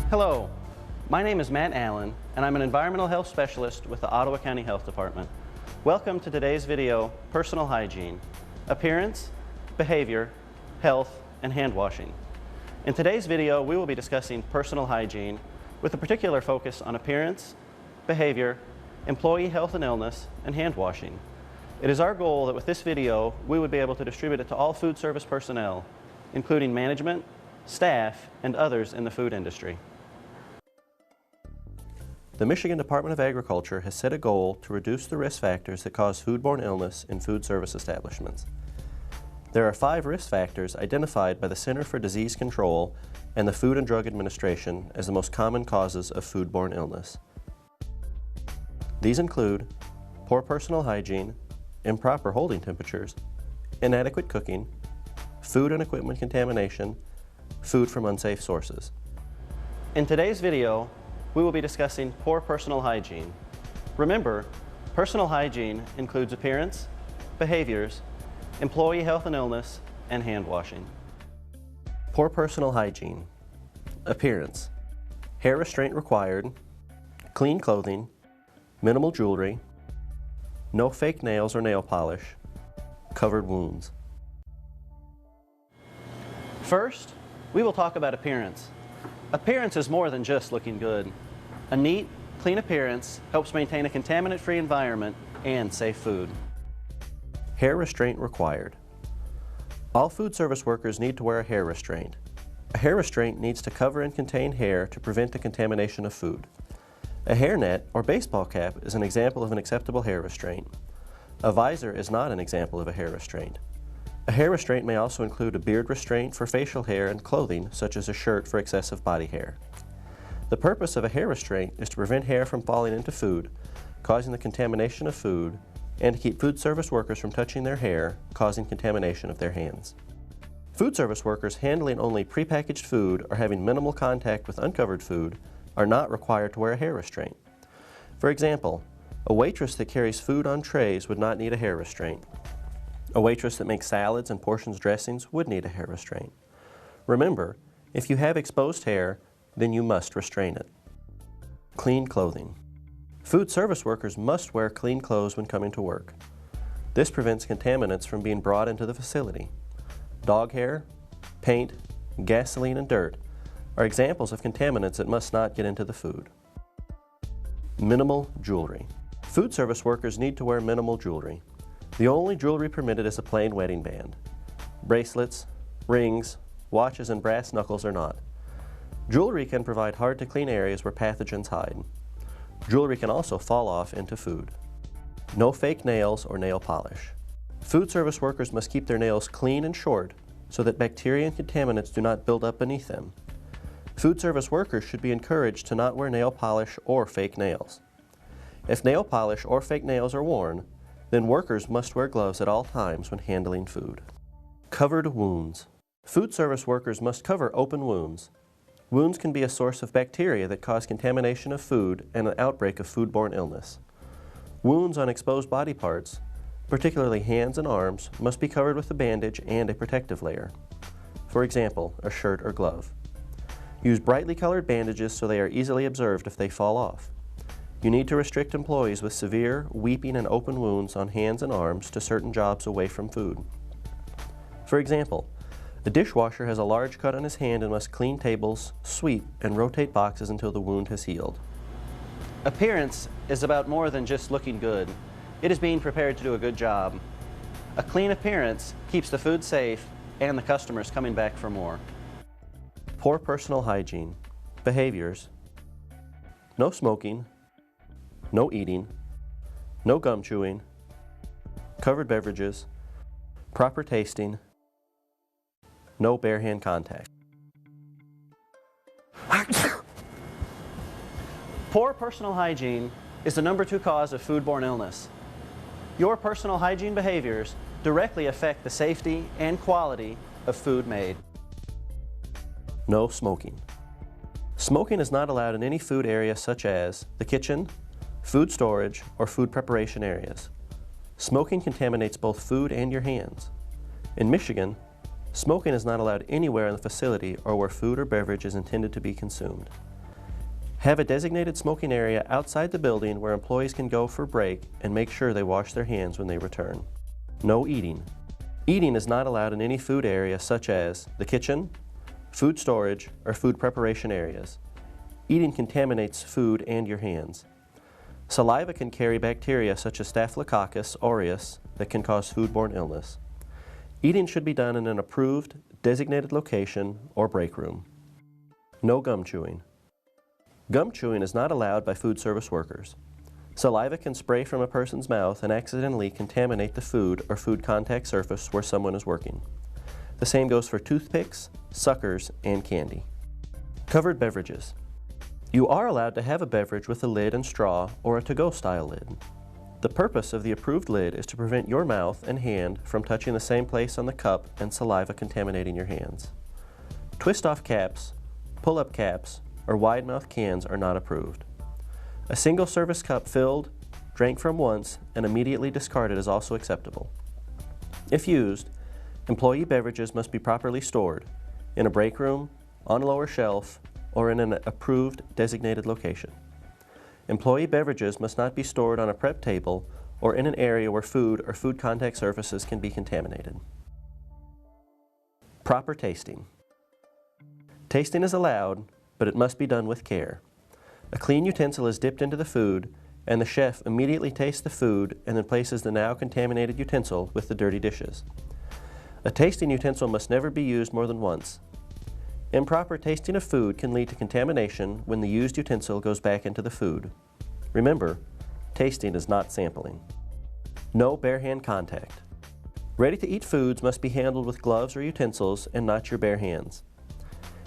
Hello, my name is Matt Allen, and I'm an environmental health specialist with the Ottawa County Health Department. Welcome to today's video, Personal Hygiene, Appearance, Behavior, Health, and Hand Washing. In today's video, we will be discussing personal hygiene with a particular focus on appearance, behavior, employee health and illness, and hand washing. It is our goal that with this video, we would be able to distribute it to all food service personnel, including management, staff, and others in the food industry. The Michigan Department of Agriculture has set a goal to reduce the risk factors that cause foodborne illness in food service establishments. There are 5 risk factors identified by the Center for Disease Control and the Food and Drug Administration as the most common causes of foodborne illness. These include poor personal hygiene, improper holding temperatures, inadequate cooking, food and equipment contamination, food from unsafe sources. In today's video, we will be discussing poor personal hygiene. Remember, personal hygiene includes appearance, behaviors, employee health and illness, and hand washing. Poor personal hygiene. Appearance. Hair restraint required, clean clothing, minimal jewelry, no fake nails or nail polish, covered wounds. First, we will talk about appearance. Appearance is more than just looking good. A neat, clean appearance helps maintain a contaminant-free environment and safe food. Hair restraint required. All food service workers need to wear a hair restraint. A hair restraint needs to cover and contain hair to prevent the contamination of food. A hairnet or baseball cap is an example of an acceptable hair restraint. A visor is not an example of a hair restraint. A hair restraint may also include a beard restraint for facial hair and clothing, such as a shirt for excessive body hair. The purpose of a hair restraint is to prevent hair from falling into food, causing the contamination of food, and to keep food service workers from touching their hair, causing contamination of their hands. Food service workers handling only prepackaged food or having minimal contact with uncovered food are not required to wear a hair restraint. For example, a waitress that carries food on trays would not need a hair restraint. A waitress that makes salads and portions dressings would need a hair restraint. Remember, if you have exposed hair, then you must restrain it. Clean clothing. Food service workers must wear clean clothes when coming to work. This prevents contaminants from being brought into the facility. Dog hair, paint, gasoline, and dirt are examples of contaminants that must not get into the food. Minimal jewelry. Food service workers need to wear minimal jewelry. The only jewelry permitted is a plain wedding band. Bracelets, rings, watches, and brass knuckles are not. Jewelry can provide hard-to-clean areas where pathogens hide. Jewelry can also fall off into food. No fake nails or nail polish. Food service workers must keep their nails clean and short so that bacteria and contaminants do not build up beneath them. Food service workers should be encouraged to not wear nail polish or fake nails. If nail polish or fake nails are worn, then workers must wear gloves at all times when handling food. Covered wounds. Food service workers must cover open wounds. Wounds can be a source of bacteria that cause contamination of food and an outbreak of foodborne illness. Wounds on exposed body parts, particularly hands and arms, must be covered with a bandage and a protective layer. For example, a shirt or glove. Use brightly colored bandages so they are easily observed if they fall off. You need to restrict employees with severe, weeping, and open wounds on hands and arms to certain jobs away from food. For example, a dishwasher has a large cut on his hand and must clean tables, sweep, and rotate boxes until the wound has healed. Appearance is about more than just looking good. It is being prepared to do a good job. A clean appearance keeps the food safe and the customers coming back for more. Poor personal hygiene. Behaviors. No smoking. No eating, no gum chewing, covered beverages, proper tasting, no bare hand contact. Poor personal hygiene is the #2 cause of foodborne illness. Your personal hygiene behaviors directly affect the safety and quality of food made. No smoking. Smoking is not allowed in any food area such as the kitchen, food storage, or food preparation areas. Smoking contaminates both food and your hands. In Michigan, smoking is not allowed anywhere in the facility or where food or beverage is intended to be consumed. Have a designated smoking area outside the building where employees can go for break and make sure they wash their hands when they return. No eating. Eating is not allowed in any food area such as the kitchen, food storage, or food preparation areas. Eating contaminates food and your hands. Saliva can carry bacteria such as Staphylococcus aureus that can cause foodborne illness. Eating should be done in an approved, designated location or break room. No gum chewing. Gum chewing is not allowed by food service workers. Saliva can spray from a person's mouth and accidentally contaminate the food or food contact surface where someone is working. The same goes for toothpicks, suckers, and candy. Covered beverages. You are allowed to have a beverage with a lid and straw or a to-go style lid. The purpose of the approved lid is to prevent your mouth and hand from touching the same place on the cup and saliva contaminating your hands. Twist-off caps, pull-up caps, or wide-mouth cans are not approved. A single service cup filled, drank from once, and immediately discarded is also acceptable. If used, employee beverages must be properly stored in a break room, on a lower shelf, or in an approved designated location. Employee beverages must not be stored on a prep table or in an area where food or food contact surfaces can be contaminated. Proper tasting. Tasting is allowed, but it must be done with care. A clean utensil is dipped into the food, and the chef immediately tastes the food and then places the now contaminated utensil with the dirty dishes. A tasting utensil must never be used more than once. Improper tasting of food can lead to contamination when the used utensil goes back into the food. Remember, tasting is not sampling. No bare hand contact. Ready-to-eat foods must be handled with gloves or utensils and not your bare hands.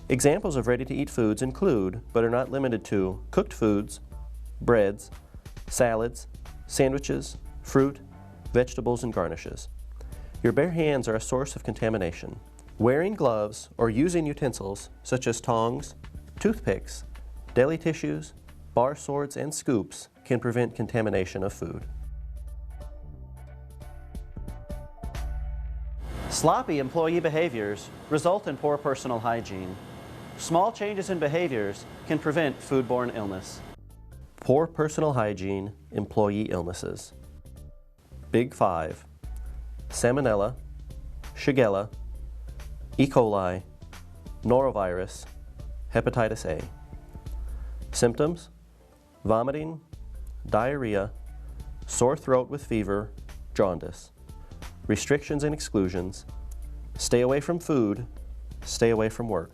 Examples of ready-to-eat foods include, but are not limited to, cooked foods, breads, salads, sandwiches, fruit, vegetables, and garnishes. Your bare hands are a source of contamination. Wearing gloves or using utensils such as tongs, toothpicks, deli tissues, bar swords, and scoops can prevent contamination of food. Sloppy employee behaviors result in poor personal hygiene. Small changes in behaviors can prevent foodborne illness. Poor personal hygiene, employee illnesses. Big Five: Salmonella, Shigella, E. coli, norovirus, hepatitis A. Symptoms: vomiting, diarrhea, sore throat with fever, jaundice. Restrictions and exclusions: stay away from food, stay away from work.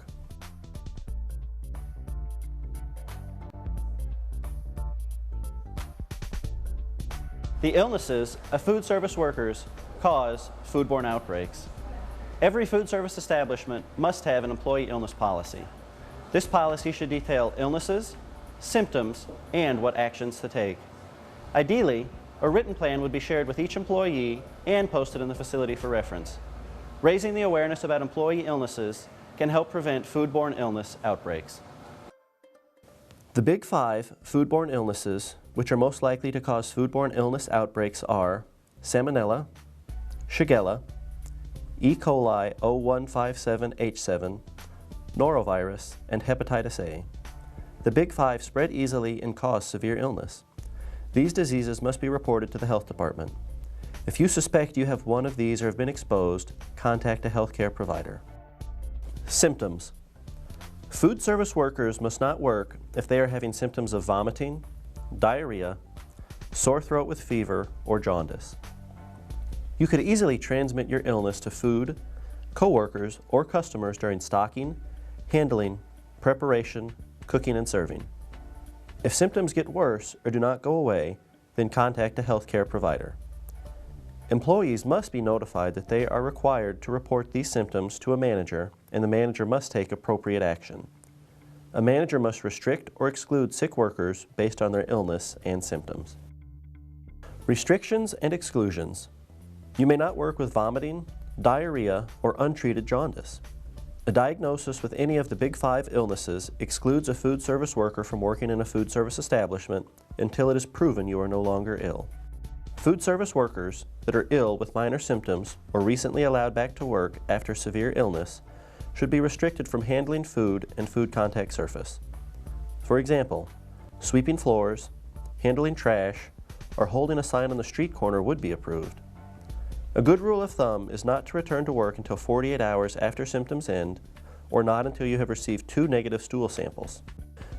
The illnesses of food service workers cause foodborne outbreaks. Every food service establishment must have an employee illness policy. This policy should detail illnesses, symptoms, and what actions to take. Ideally, a written plan would be shared with each employee and posted in the facility for reference. Raising the awareness about employee illnesses can help prevent foodborne illness outbreaks. The Big Five foodborne illnesses, which are most likely to cause foodborne illness outbreaks, are Salmonella, Shigella, E. coli 0157H7, norovirus, and hepatitis A. The Big Five spread easily and cause severe illness. These diseases must be reported to the health department. If you suspect you have one of these or have been exposed, contact a healthcare provider. Symptoms: food service workers must not work if they are having symptoms of vomiting, diarrhea, sore throat with fever, or jaundice. You could easily transmit your illness to food, coworkers, or customers during stocking, handling, preparation, cooking, and serving. If symptoms get worse or do not go away, then contact a healthcare provider. Employees must be notified that they are required to report these symptoms to a manager, and the manager must take appropriate action. A manager must restrict or exclude sick workers based on their illness and symptoms. Restrictions and exclusions. You may not work with vomiting, diarrhea, or untreated jaundice. A diagnosis with any of the Big Five illnesses excludes a food service worker from working in a food service establishment until it is proven you are no longer ill. Food service workers that are ill with minor symptoms or recently allowed back to work after severe illness should be restricted from handling food and food contact surface. For example, sweeping floors, handling trash, or holding a sign on the street corner would be approved. A good rule of thumb is not to return to work until 48 hours after symptoms end, or not until you have received 2 negative stool samples.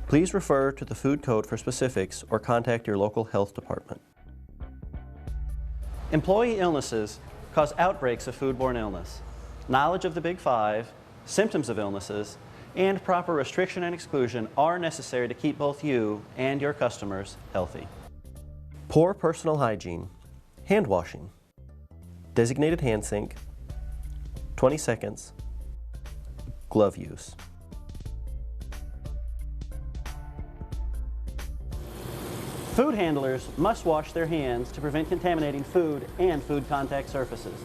Please refer to the food code for specifics or contact your local health department. Employee illnesses cause outbreaks of foodborne illness. Knowledge of the Big Five, symptoms of illnesses, and proper restriction and exclusion are necessary to keep both you and your customers healthy. Poor personal hygiene, hand washing, designated hand sink, 20 seconds, glove use. Food handlers must wash their hands to prevent contaminating food and food contact surfaces.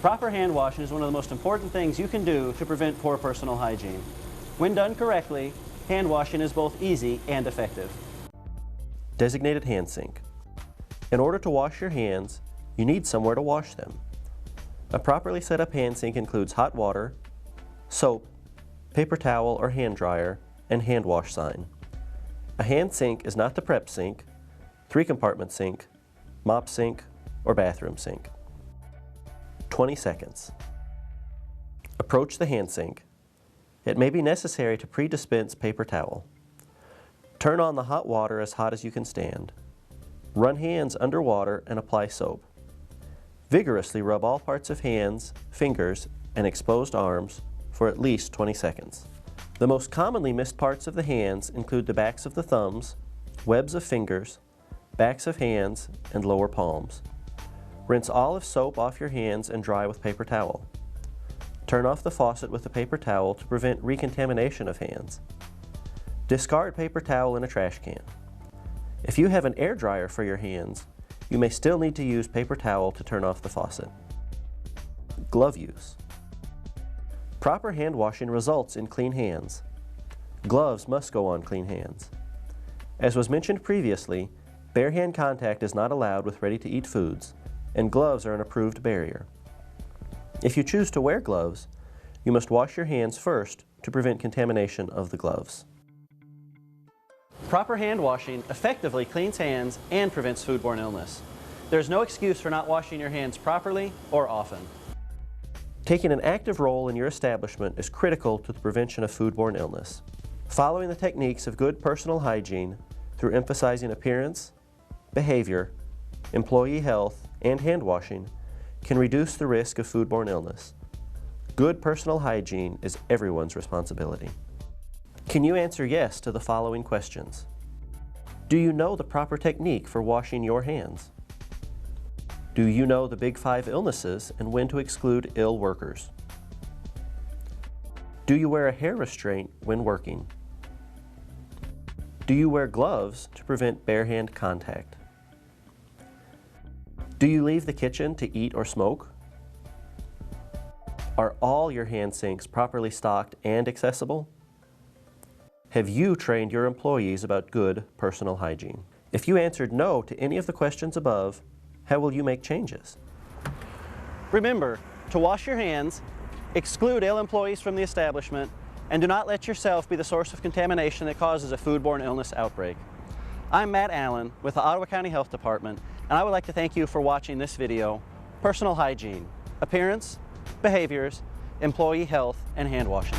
Proper hand washing is one of the most important things you can do to prevent poor personal hygiene. When done correctly, hand washing is both easy and effective. Designated hand sink. In order to wash your hands, you need somewhere to wash them. A properly set up hand sink includes hot water, soap, paper towel or hand dryer, and hand wash sign. A hand sink is not the prep sink, 3-compartment sink, mop sink, or bathroom sink. 20 seconds. Approach the hand sink. It may be necessary to pre-dispense paper towel. Turn on the hot water as hot as you can stand. Run hands under water and apply soap. Vigorously rub all parts of hands, fingers, and exposed arms for at least 20 seconds. The most commonly missed parts of the hands include the backs of the thumbs, webs of fingers, backs of hands, and lower palms. Rinse olive soap off your hands and dry with paper towel. Turn off the faucet with a paper towel to prevent recontamination of hands. Discard paper towel in a trash can. If you have an air dryer for your hands, you may still need to use paper towel to turn off the faucet. Glove use. Proper hand washing results in clean hands. Gloves must go on clean hands. As was mentioned previously, bare hand contact is not allowed with ready-to-eat foods, and gloves are an approved barrier. If you choose to wear gloves, you must wash your hands first to prevent contamination of the gloves. Proper hand washing effectively cleans hands and prevents foodborne illness. There's no excuse for not washing your hands properly or often. Taking an active role in your establishment is critical to the prevention of foodborne illness. Following the techniques of good personal hygiene through emphasizing appearance, behavior, employee health, and hand washing can reduce the risk of foodborne illness. Good personal hygiene is everyone's responsibility. Can you answer yes to the following questions? Do you know the proper technique for washing your hands? Do you know the Big Five illnesses and when to exclude ill workers? Do you wear a hair restraint when working? Do you wear gloves to prevent bare hand contact? Do you leave the kitchen to eat or smoke? Are all your hand sinks properly stocked and accessible? Have you trained your employees about good personal hygiene? If you answered no to any of the questions above, how will you make changes? Remember to wash your hands, exclude ill employees from the establishment, and do not let yourself be the source of contamination that causes a foodborne illness outbreak. I'm Matt Allen with the Ottawa County Health Department, and I would like to thank you for watching this video, Personal Hygiene, Appearance, Behaviors, Employee Health, and Hand Washing.